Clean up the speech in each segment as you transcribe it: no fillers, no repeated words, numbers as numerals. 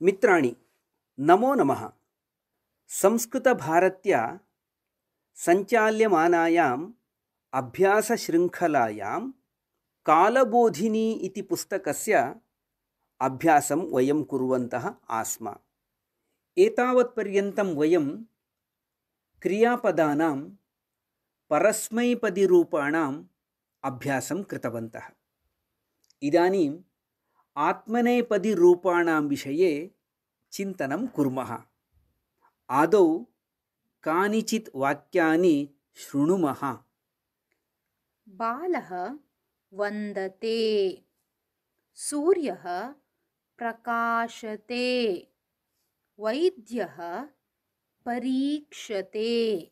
मित्राणि नमो नमः। संस्कृतभारत्या सञ्चाल्यमानायाम् अभ्यासशृङ्खलायां कालबोधिनी इति पुस्तकस्य अभ्यासं वयं कुर्वन्तः आस्म। एतावत्पर्यन्तं वयं क्रियापदानां परस्मैपदिरूपाणाम् अभ्यासं कृतवन्तः। इदानीम् आत्मनेपदिरूपाणां विषये चिन्तनं कुर्मः। आदौ कानिचित् वाक्यानि शृणुमः। बालः वन्दते, सूर्यः प्रकाशते, वैद्यः परीक्षते,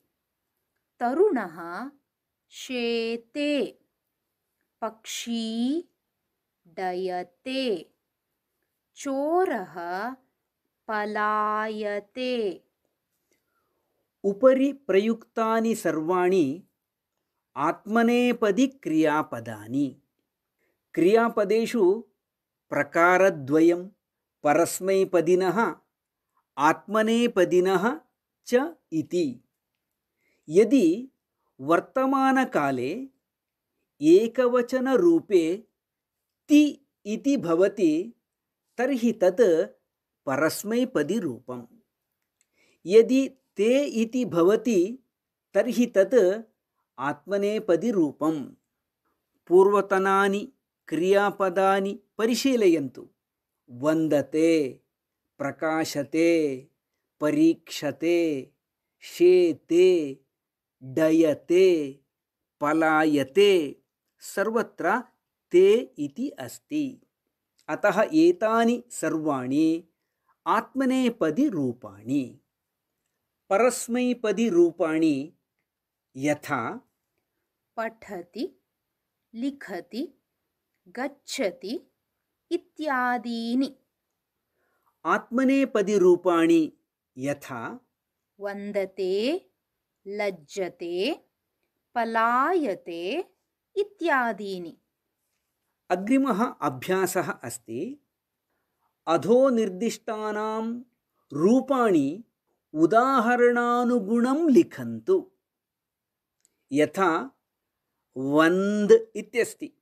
तरुणः शेते, पक्षी डयते, चोरः पलायते। उपरि प्रयुक्तानि सर्वाणि आत्मनेपदी क्रियापदानि। क्रियापदेषु प्रकारद्वयं परस्मैपदिनः आत्मनेपदिनः च इति। यदि वर्तमानकाले एकवचनरूपे ति इति भवति तर्हि तत् परस्मैपदिरूपम्। यदि ते इति भवति तर्हि तत् आत्मनेपदिरूपम्। पूर्वतनानि क्रियापदानि परिशीलयन्तु। वन्दते, प्रकाशते, परीक्षते, शेते, डयते, पलायते सर्वत्र ते इति अस्ति। अतः एतानि सर्वाणि आत्मनेपदिरूपाणि। परस्मैपदिरूपाणि यथा पठति, लिखति, गच्छति इत्यादीनि। आत्मनेपदिरूपाणि यथा वन्दते, लज्जते, पलायते इत्यादीनि। अग्रिमः अभ्यासः अस्ति। अधो निर्दिष्टानां रूपाणि उदाहरणानुगुणं लिखन्तु। यथा वन्द् इत्यस्ति,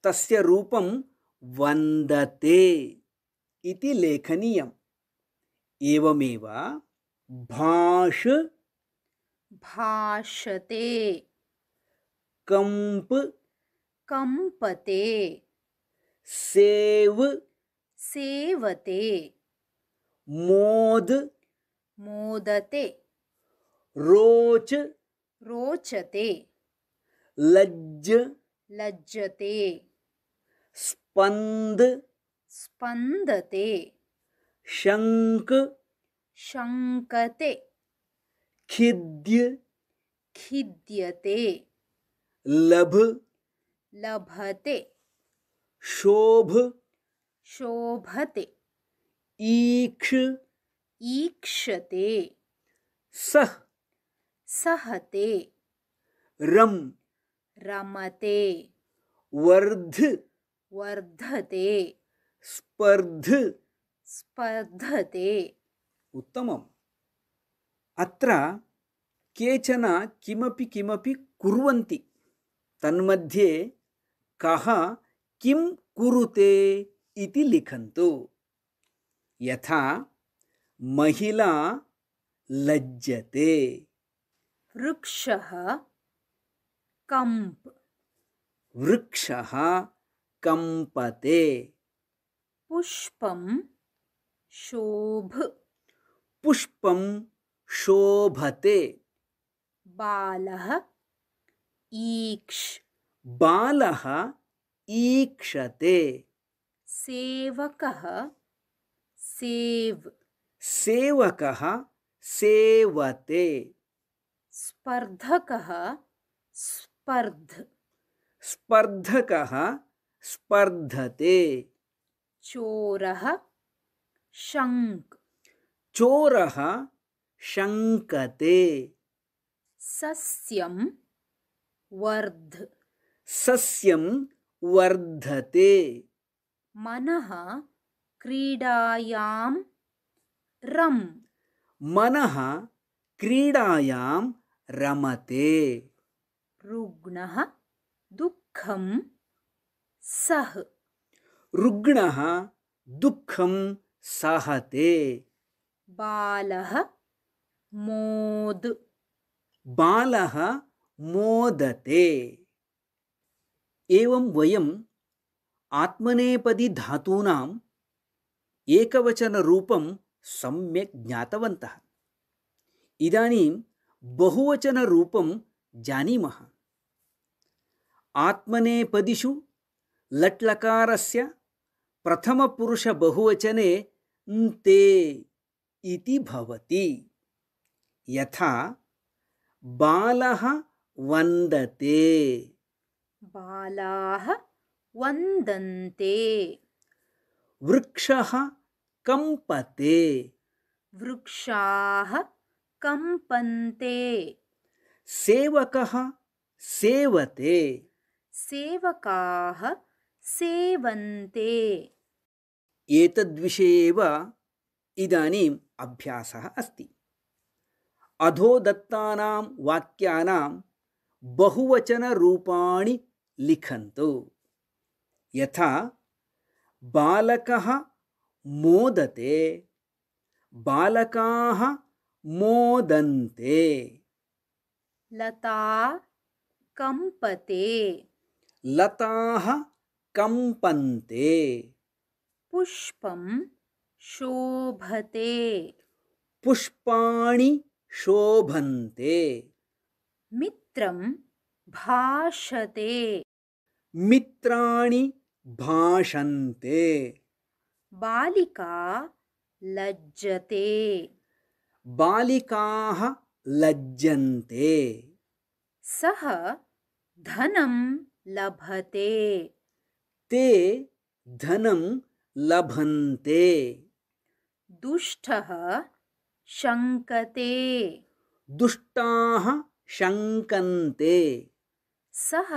तस्य रूपं वन्दते इति लेखनीयम्। एवमेव भाष भाषते, कंप कंपते, सेव सेवते, मोद मोदते, रोच रोचते, लज्ज लज्जते, स्पन्द स्पन्दते, शङ्क शङ्कते, खिद्य खिद्यते, लभ लभते, शोभ शोभते, ईक्ष ईक्षते, सह सहते, रम रमते, वर्ध वर्धते, स्पर्ध स्पर्धते। उत्तमम्। अत्र केचन किमपि किमपि कुर्वन्ति। तन्मध्ये कः किं कुरुते इति लिखन्तु। यथा महिला लज्जते, वृक्षः कंप, वृक्षः कंपते, पुष्पं शोभ, पुष्पं शोभते, बालः ईक्ष, बालः ईक्षते, सेवकः सेव, सेवकः सेवते, स्पर्धकः स्पर्ध, स्पर्धकः स्पर्धते, चोरः शङ्क, चोरः शङ्कते, सस्यं वर्ध, सस्यं वर्धते, मनः क्रीडायां रम् मनः क्रीडायां रमते रुग्णः दुःखं सः रुग्णः दुःखं सहते बालः मोद बालः मोदते एवं वयम् आत्मनेपदी धातूनाम् एकवचनरूपं सम्यक् ज्ञातवन्तः। इदानीं बहुवचनरूपं जानीमः। आत्मनेपदिषु लट्लकारस्य प्रथमपुरुषबहुवचने ते इति भवति। यथा बालः वन्दते बालाः वन्दन्ते वृक्षः कम्पते वृक्षाः कम्पन्ते सेवकः सेवते सेवकाः सेवन्ते एतद्विषये एव इदानीम् अभ्यासः अस्ति। अधो दत्तानां वाक्यानां बहुवचनरूपाणि लिखन्तु। यथा बालकः मोदते बालकाः मोदन्ते लता कम्पते लताः कम्पन्ते पुष्पं शोभते पुष्पाणि शोभन्ते मित्रं भाषते मित्राणि भाषन्ते बालिका लज्जते बालिकाः लज्जन्ते सः धनं लभते ते धनं लभन्ते दुष्टः शङ्कते दुष्टाः शङ्कन्ते सः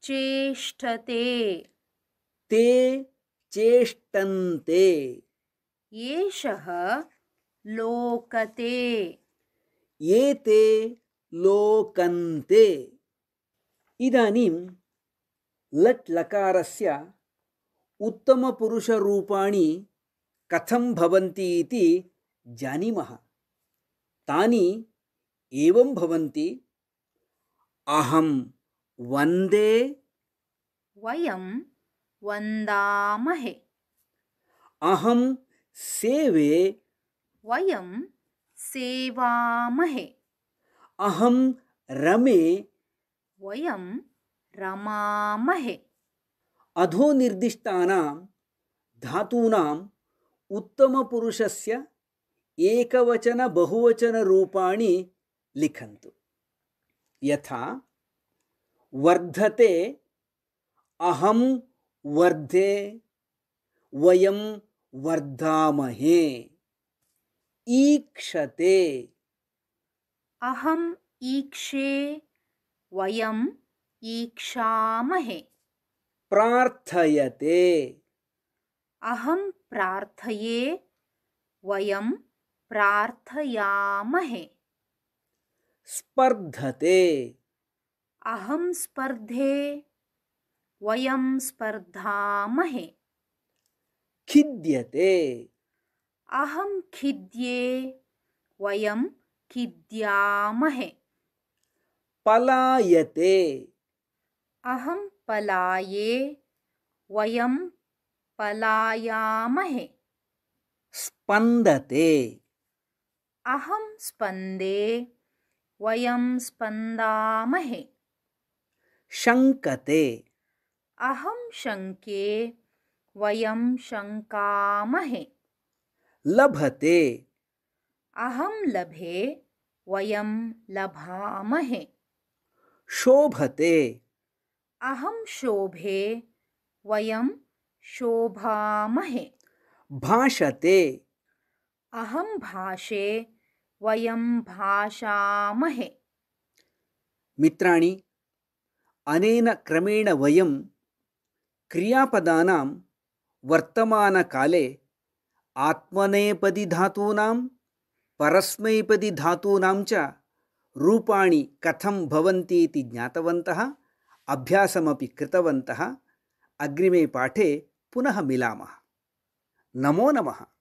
चेष्टते ते चेष्टन्ते एषः लोकते एते लोकन्ते इदानीं लट् लकारस्य उत्तमपुरुषरूपाणि कथं भवन्ति इति जानीमः। तानि एवं भवन्ति अहं वन्दे वयं वन्दामहे अहं सेवे वयं सेवामहे अहं रमे वयं रमामहे अधो निर्दिष्टानां धातूनाम् उत्तमपुरुषस्य एकवचन बहुवचनरूपाणि लिखन्तु। यथा वर्धते अहं वर्धे वयं वर्धामहे ईक्षते अहं ईक्षे वयं ईक्षामहे प्रार्थयते अहं प्रार्थये वयं प्रार्थयामहे स्पर्धते अहं स्पर्धे वयं स्पर्धामहे खिद्यते अहं खिद्ये वयं खिद्यामहे पलायते अहं पलाये वयं पलायामहे स्पन्दते अहं स्पन्दे वयं स्पन्दामहे शङ्कते अहं शङ्के वयं शङ्कामहे लभते अहं लभे वयं लभामहे शोभते अहं शोभे वयं शोभामहे भाषते अहं भाषे वयं भाषामहे मित्राणि अनेन क्रमेण वयं क्रियापदानां वर्तमानकाले आत्मनेपदिधातूनां परस्मैपदिधातूनां च रूपाणि कथं भवन्ति इति ज्ञातवन्तः, अभ्यासमपि कृतवन्तः। अग्रिमे पाठे पुनः मिलामः। नमो नमः।